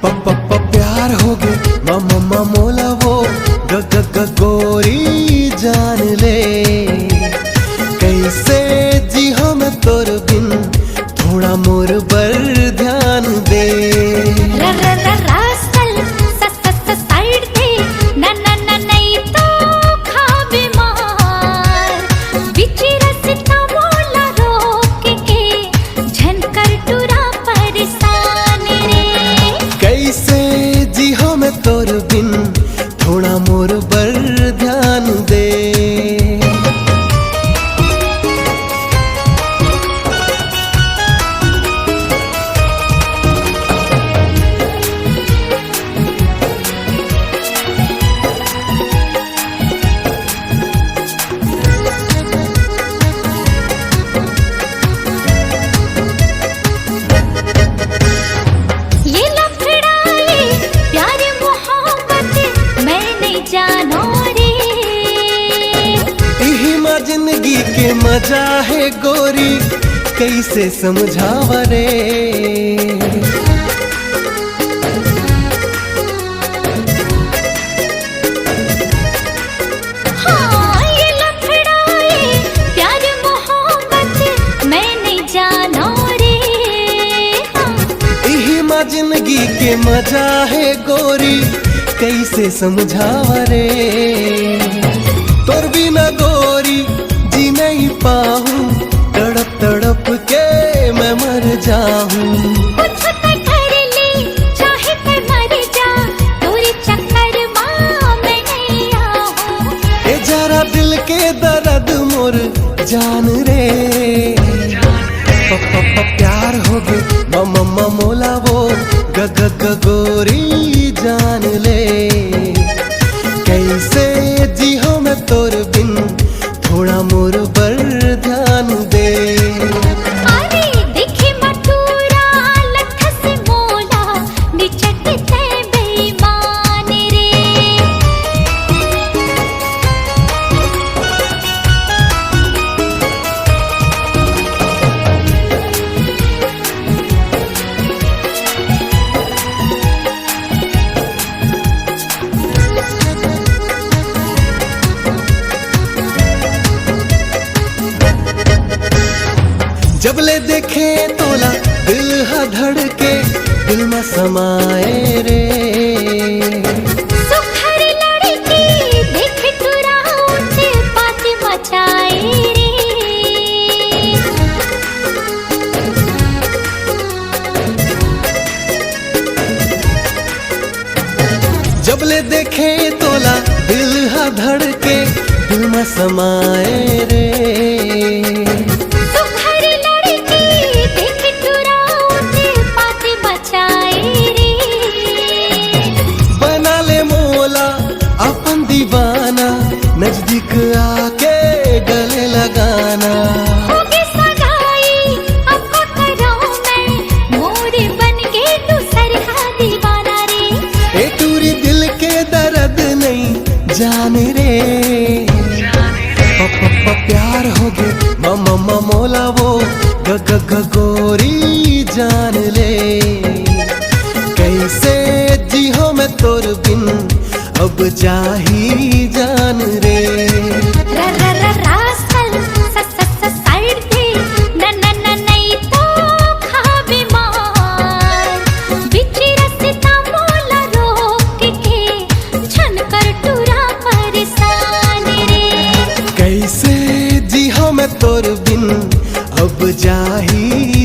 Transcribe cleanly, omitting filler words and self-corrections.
प्यार हो गे मम्मा मोला वो ग गोरी जान ले। कैसे जी हो मैं तोर बिन, थोड़ा मोर पर ध्यान दे। तोर बिन थोड़ा मोर पर ध्यान दे। जिंदगी के मजा है गोरी, कैसे समझावा रे। हाँ, ये लफड़ा ये प्यार मोहब्बत मैं नहीं जाना रे। हाँ। यही माँ जिंदगी के मजा है गोरी, कैसे समझावा रे। तोर बिना गोरी जी नहीं पाऊं, तड़प तड़प के मैं मर जाऊं। कुछ तो कर ले, चाहे तो मर जा, तोरे चक्कर माँ मैं नहीं आऊं। ए जरा दिल के दर्द मोर जान रे। प्यार हो गे मम्मा मोला वो ग गोरी जान ले। कैसे जी हो मैं तोर बिन, थोड़ा मोर पर ध्यान दे। अरे देखे मटूरा लठ से मोला, निचट ते बेईमान रे। जब ले देखे तोला दिल हा धड़के, दिल में समाए रे। सुखर लड़की देख तुरा ऊंचे बात मचाए रे। जब ले देखे तोला दिल हा धड़के, दिल में समाए रे। दीवाना नजदीक आके गले लगाना। होगी सगाई आपको कराऊं मैं, मोरे बन के तू सरहा दीवाना रे। ए टूरी दिल के दर्द नहीं जाने रे। प्यार हो गे मम्मा मोला वो ग गोरी जान ले। कैसे जी हो मैं तोर बिन, अब जाही जान रे। रास्कल साइड दे, न नहीं तो खाबे मार। बिच रास्ता मोला रोक के, छन कर टूरा परेशान रे। कैसे जी हो मैं तोर बिन, अब जाही